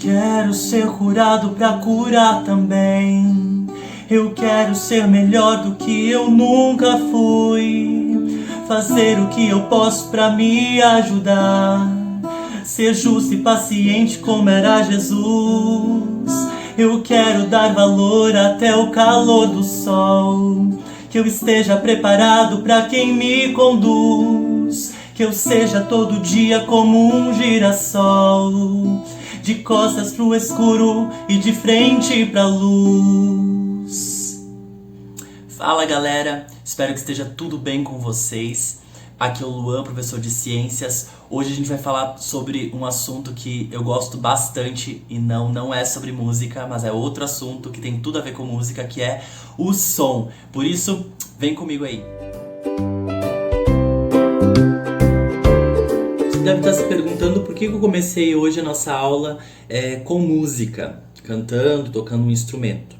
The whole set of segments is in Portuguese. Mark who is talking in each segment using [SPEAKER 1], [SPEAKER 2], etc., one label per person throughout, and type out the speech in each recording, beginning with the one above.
[SPEAKER 1] Quero ser curado pra curar também. Eu quero ser melhor do que eu nunca fui. Fazer o que eu posso pra me ajudar. Ser justo e paciente como era Jesus. Eu quero dar valor até o calor do sol. Que eu esteja preparado pra quem me conduz. Que eu seja todo dia como um girassol, de costas pro escuro e de frente pra luz. Fala galera, espero que esteja tudo bem com vocês. Aqui é o Luan, professor de ciências. Hoje a gente vai falar sobre um assunto que eu gosto bastante e não é sobre música, mas é outro assunto que tem tudo a ver com música, que é o som. Por isso, vem comigo aí. Você deve estar se perguntando por que eu comecei hoje a nossa aula com música, cantando, tocando um instrumento.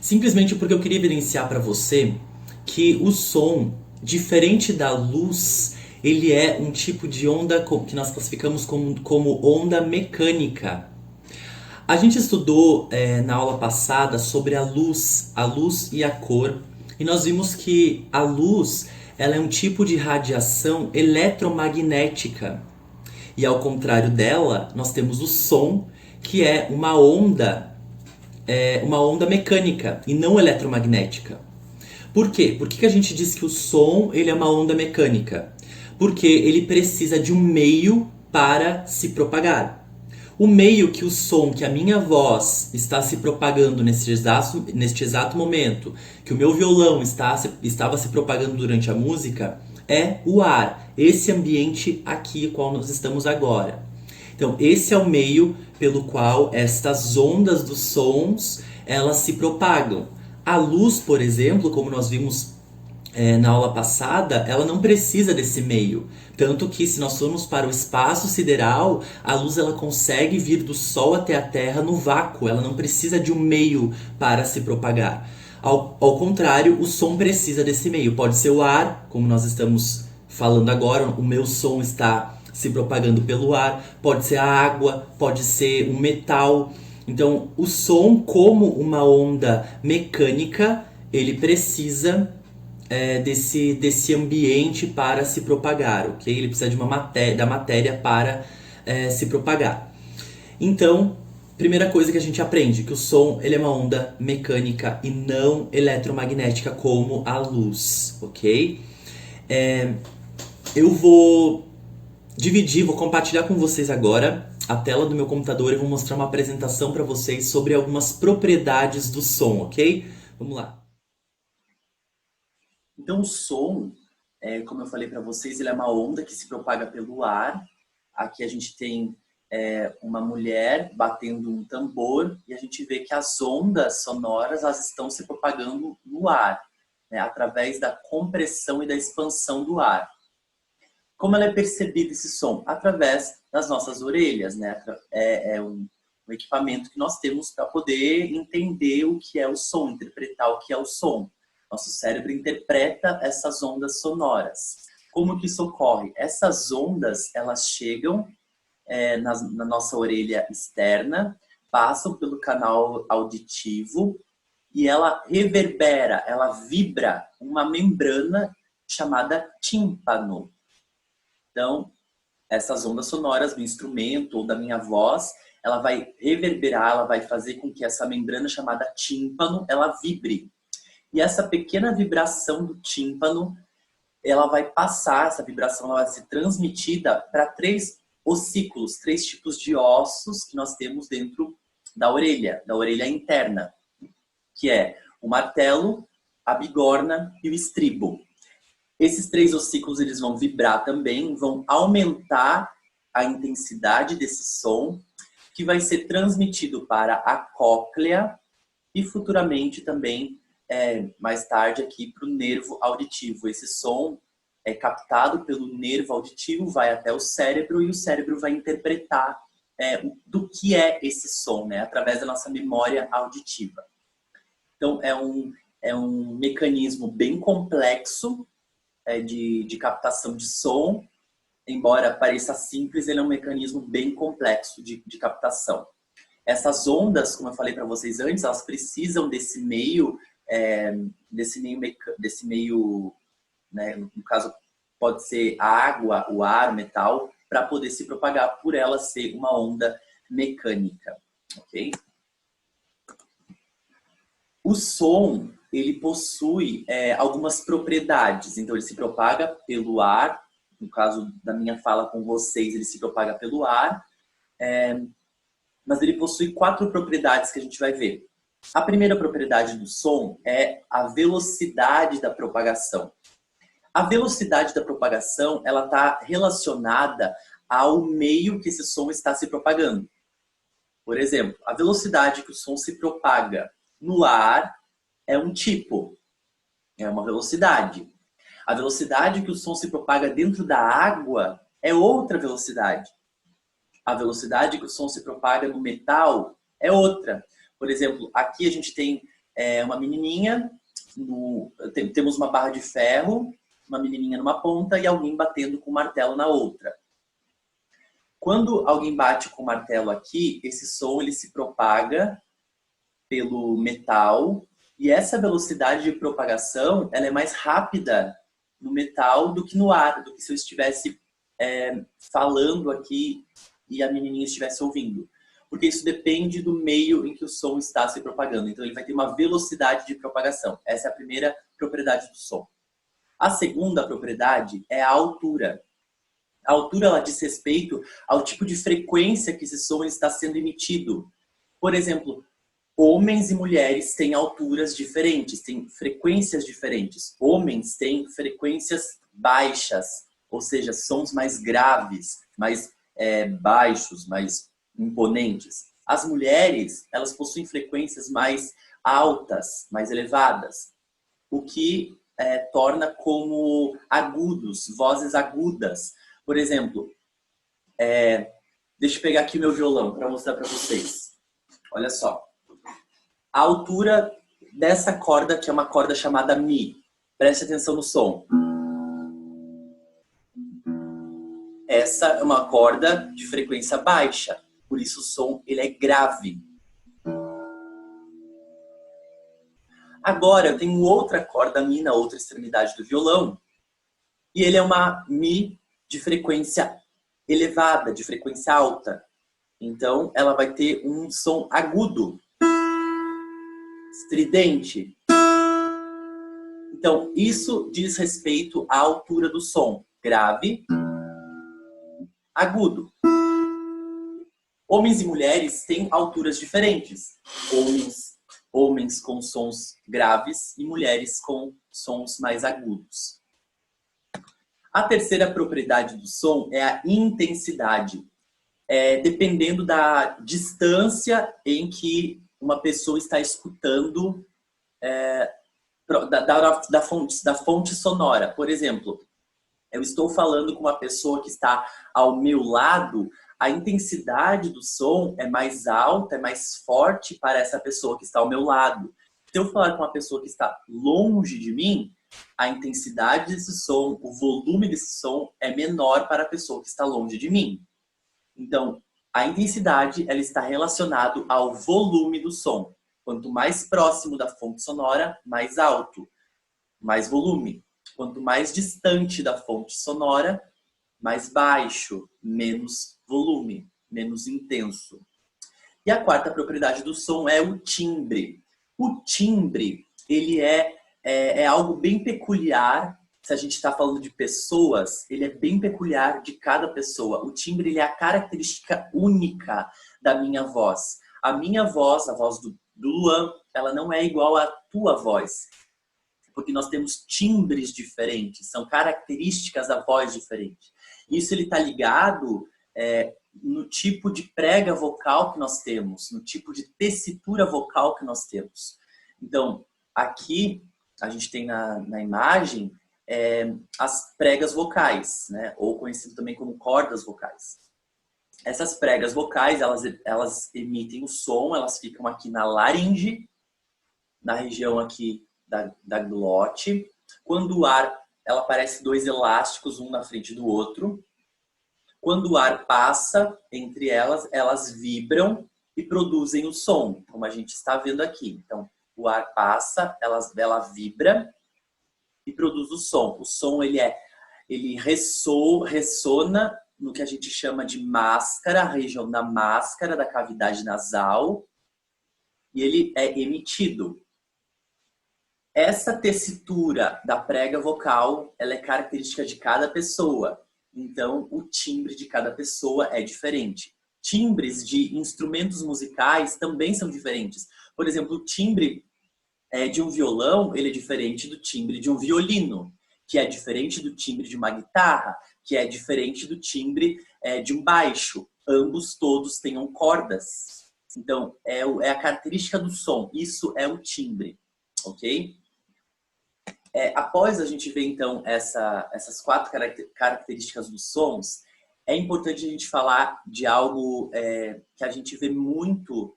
[SPEAKER 1] Simplesmente porque eu queria evidenciar para você que o som, diferente da luz, ele é um tipo de onda que nós classificamos como onda mecânica. A gente estudou na aula passada sobre a luz e a cor, e nós vimos que a luz ela é um tipo de radiação eletromagnética. E ao contrário dela, nós temos o som, que é uma onda mecânica e não eletromagnética. Por quê? Por que a gente diz que o som ele é uma onda mecânica? Porque ele precisa de um meio para se propagar. O meio que o som, que a minha voz está se propagando neste exato momento, que o meu violão estava se propagando durante a música, é o ar, esse ambiente aqui qual nós estamos agora. Então, esse é o meio pelo qual estas ondas dos sons elas se propagam. A luz, por exemplo, como nós vimos na aula passada, ela não precisa desse meio. Tanto que se nós formos para o espaço sideral, a luz ela consegue vir do Sol até a Terra no vácuo. Ela não precisa de um meio para se propagar. Ao contrário, o som precisa desse meio. Pode ser o ar, como nós estamos falando agora, o meu som está se propagando pelo ar. Pode ser a água, pode ser um metal. Então, o som, como uma onda mecânica, ele precisa desse ambiente para se propagar, ok? Ele precisa de da matéria para se propagar. Então, primeira coisa que a gente aprende, que o som ele é uma onda mecânica e não eletromagnética como a luz, ok? Eu vou vou compartilhar com vocês agora a tela do meu computador e vou mostrar uma apresentação para vocês sobre algumas propriedades do som, ok? Vamos lá. Então o som, como eu falei para vocês, ele é uma onda que se propaga pelo ar. Aqui a gente tem uma mulher batendo um tambor e a gente vê que as ondas sonoras elas estão se propagando no ar, né, através da compressão e da expansão do ar. Como ela é percebida esse som? Através das nossas orelhas, né? É um equipamento que nós temos para poder entender o que é o som, interpretar o que é o som. Nosso cérebro interpreta essas ondas sonoras. Como que isso ocorre? Essas ondas, elas chegam na nossa orelha externa, passam pelo canal auditivo e ela reverbera, ela vibra uma membrana chamada tímpano. Então, essas ondas sonoras do instrumento ou da minha voz, ela vai reverberar, ela vai fazer com que essa membrana chamada tímpano, ela vibre. E essa pequena vibração do tímpano, ela vai passar, essa vibração ela vai ser transmitida para 3 ossículos, 3 tipos de ossos que nós temos dentro da orelha interna, que é o martelo, a bigorna e o estribo. Esses 3 ossículos eles vão vibrar também, vão aumentar a intensidade desse som, que vai ser transmitido para a cóclea e futuramente também, mais tarde, aqui para o nervo auditivo. Esse som é captado pelo nervo auditivo, vai até o cérebro e o cérebro vai interpretar do que é esse som, né, através da nossa memória auditiva. Então, é um mecanismo bem complexo, de captação de som, embora pareça simples, ele é um mecanismo bem complexo de captação. Essas ondas, como eu falei para vocês antes, elas precisam desse meio, né, no caso pode ser a água, o ar, o metal, para poder se propagar, por ela ser uma onda mecânica, ok? O som, ele possui algumas propriedades, então ele se propaga pelo ar, no caso da minha fala com vocês, ele se propaga pelo ar, mas ele possui 4 propriedades que a gente vai ver. A primeira propriedade do som é a velocidade da propagação. A velocidade da propagação, ela está relacionada ao meio que esse som está se propagando. Por exemplo, a velocidade que o som se propaga no ar é um tipo, é uma velocidade. A velocidade que o som se propaga dentro da água é outra velocidade. A velocidade que o som se propaga no metal é outra. Por exemplo, aqui a gente tem uma menininha, temos uma barra de ferro, uma menininha numa ponta e alguém batendo com o martelo na outra. Quando alguém bate com o martelo aqui, esse som ele se propaga pelo metal e essa velocidade de propagação ela é mais rápida no metal do que no ar, do que se eu estivesse falando aqui e a menininha estivesse ouvindo. Porque isso depende do meio em que o som está se propagando. Então ele vai ter uma velocidade de propagação. Essa é a primeira propriedade do som. A segunda propriedade é a altura. A altura ela diz respeito ao tipo de frequência que esse som está sendo emitido. Por exemplo, homens e mulheres têm alturas diferentes, têm frequências diferentes. Homens têm frequências baixas, ou seja, sons mais graves, mais baixos, mais imponentes. As mulheres, elas possuem frequências mais altas, mais elevadas, o que torna como agudos, vozes agudas. Por exemplo, deixa eu pegar aqui o meu violão para mostrar para vocês. Olha só. A altura dessa corda, que é uma corda chamada Mi. Preste atenção no som. Essa é uma corda de frequência baixa, por isso o som ele é grave. Agora eu tenho outra corda Mi na outra extremidade do violão, e ele é uma Mi de frequência elevada, de frequência alta. Então ela vai ter um som agudo, estridente. Então isso diz respeito à altura do som, grave, agudo. Homens e mulheres têm alturas diferentes. Homens com sons graves e mulheres com sons mais agudos. A terceira propriedade do som é a intensidade. Dependendo da distância em que uma pessoa está escutando da fonte sonora. Por exemplo, eu estou falando com uma pessoa que está ao meu lado, a intensidade do som é mais alta, é mais forte para essa pessoa que está ao meu lado. Se eu falar com uma pessoa que está longe de mim, a intensidade desse som, o volume desse som é menor para a pessoa que está longe de mim. Então, a intensidade ela está relacionada ao volume do som. Quanto mais próximo da fonte sonora, mais alto, mais volume. Quanto mais distante da fonte sonora, mais baixo, menos volume, menos intenso. E a quarta propriedade do som é o timbre. O timbre, ele é algo bem peculiar. Se a gente está falando de pessoas, ele é bem peculiar de cada pessoa. O timbre ele é a característica única da minha voz. A minha voz, a voz do Luan, ela não é igual à tua voz. Porque nós temos timbres diferentes, são características da voz diferentes. Isso ele está ligado no tipo de prega vocal que nós temos, no tipo de tessitura vocal que nós temos. Então, aqui a gente tem na imagem as pregas vocais, né? Ou conhecido também como cordas vocais. Essas pregas vocais, elas emitem o som, elas ficam aqui na laringe, na região aqui da glote. Quando o ar, ela parece 2 elásticos, um na frente do outro. Quando o ar passa entre elas, elas vibram e produzem o som, como a gente está vendo aqui. Então, o ar passa, ela vibra e produz o som. O som ele ressona no que a gente chama de máscara, a região da máscara da cavidade nasal, e ele é emitido. Essa tessitura da prega vocal, ela é característica de cada pessoa. Então, o timbre de cada pessoa é diferente. Timbres de instrumentos musicais também são diferentes. Por exemplo, o timbre de um violão, ele é diferente do timbre de um violino, que é diferente do timbre de uma guitarra, que é diferente do timbre de um baixo. Ambos todos tenham cordas. Então, é a característica do som. Isso é o timbre, ok? Após a gente ver, então, essas 4 características dos sons, é importante a gente falar de algo que a gente vê muito,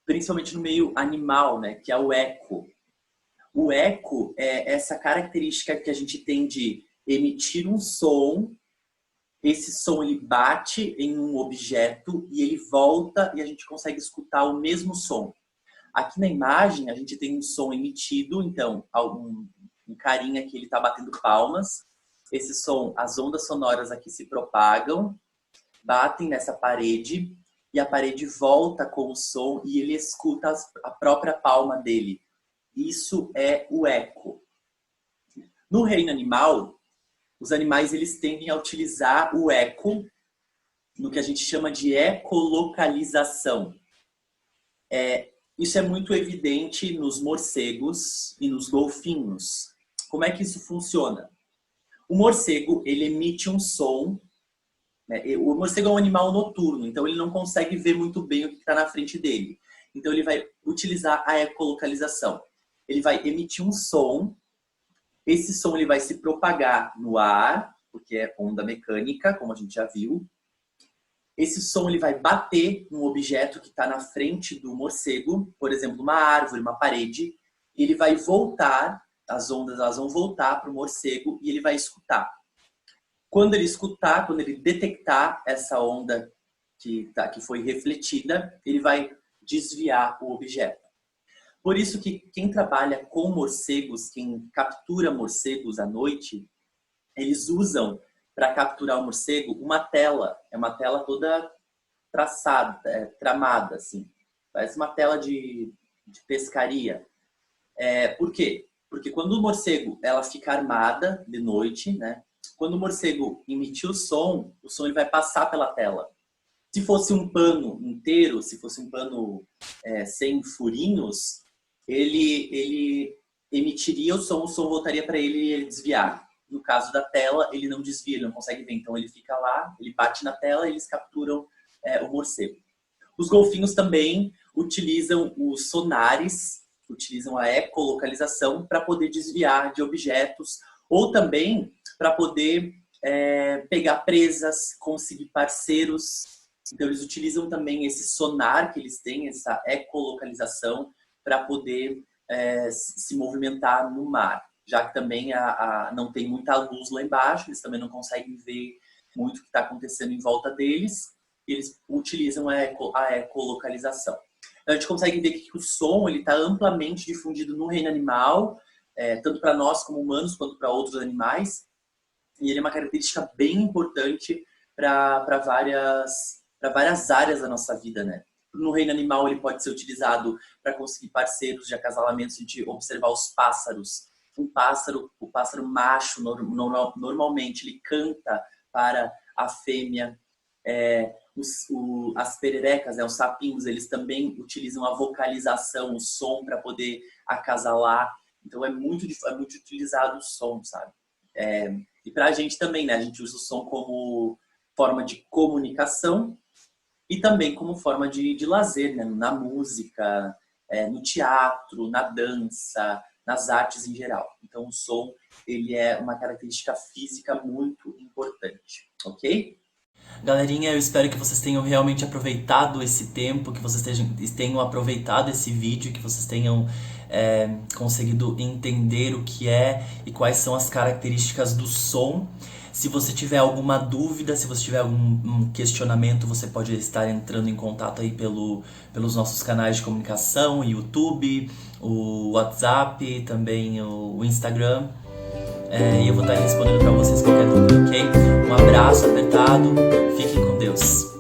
[SPEAKER 1] principalmente no meio animal, né? Que é o eco. O eco é essa característica que a gente tem de emitir um som, esse som ele bate em um objeto e ele volta e a gente consegue escutar o mesmo som. Aqui na imagem, a gente tem um som emitido, então, um carinha que ele está batendo palmas. Esse som, as ondas sonoras aqui se propagam, batem nessa parede, e a parede volta com o som e ele escuta a própria palma dele. Isso é o eco. No reino animal, os animais eles tendem a utilizar o eco no que a gente chama de ecolocalização. Isso é muito evidente nos morcegos e nos golfinhos. Como é que isso funciona? O morcego, ele emite um som, né? O morcego é um animal noturno, então ele não consegue ver muito bem o que está na frente dele. Então ele vai utilizar a ecolocalização. Ele vai emitir um som, esse som ele vai se propagar no ar, porque é onda mecânica, como a gente já viu. Esse som ele vai bater num objeto que está na frente do morcego, por exemplo, uma árvore, uma parede. E ele vai voltar, as ondas elas vão voltar para o morcego e ele vai escutar. Quando ele escutar, quando ele detectar essa onda que foi refletida, ele vai desviar o objeto. Por isso que quem trabalha com morcegos, quem captura morcegos à noite, eles usam para capturar o morcego uma tela. É uma tela toda traçada, tramada, assim. Parece uma tela de pescaria. Por quê? Porque quando o morcego ela fica armada de noite, né? Quando o morcego emitir o som ele vai passar pela tela. Se fosse um pano inteiro, se fosse um pano sem furinhos, ele emitiria o som voltaria para ele e ele desviar. No caso da tela, ele não desvia, ele não consegue ver. Então ele fica lá, ele bate na tela e eles capturam o morcego. Os golfinhos também utilizam os sonares, utilizam a ecolocalização para poder desviar de objetos ou também para poder pegar presas, conseguir parceiros. Então eles utilizam também esse sonar que eles têm, essa ecolocalização, para poder se movimentar no mar. Já que também não tem muita luz lá embaixo, eles também não conseguem ver muito o que está acontecendo em volta deles, eles utilizam a ecolocalização. Então, a gente consegue ver que o som está amplamente difundido no reino animal, tanto para nós como humanos, quanto para outros animais, e ele é uma característica bem importante para várias áreas da nossa vida, né? No reino animal, ele pode ser utilizado para conseguir parceiros de acasalamento, a gente observar os pássaros. O pássaro macho, normalmente, ele canta para a fêmea. As pererecas, os sapinhos, eles também utilizam a vocalização, o som, para poder acasalar. Então, é muito utilizado o som, sabe? E para a gente também, né? A gente usa o som como forma de comunicação e também como forma de lazer, né? Na música, no teatro, na dança, nas artes em geral. Então, o som, ele é uma característica física muito importante, ok? Galerinha, eu espero que vocês tenham realmente aproveitado esse tempo, que vocês tenham aproveitado esse vídeo, que vocês tenham conseguido entender o que é e quais são as características do som. Se você tiver alguma dúvida, se você tiver algum questionamento, você pode estar entrando em contato aí pelos nossos canais de comunicação, YouTube, o WhatsApp, também o Instagram. E eu vou estar respondendo para vocês qualquer dúvida, ok? Um abraço apertado, fiquem com Deus.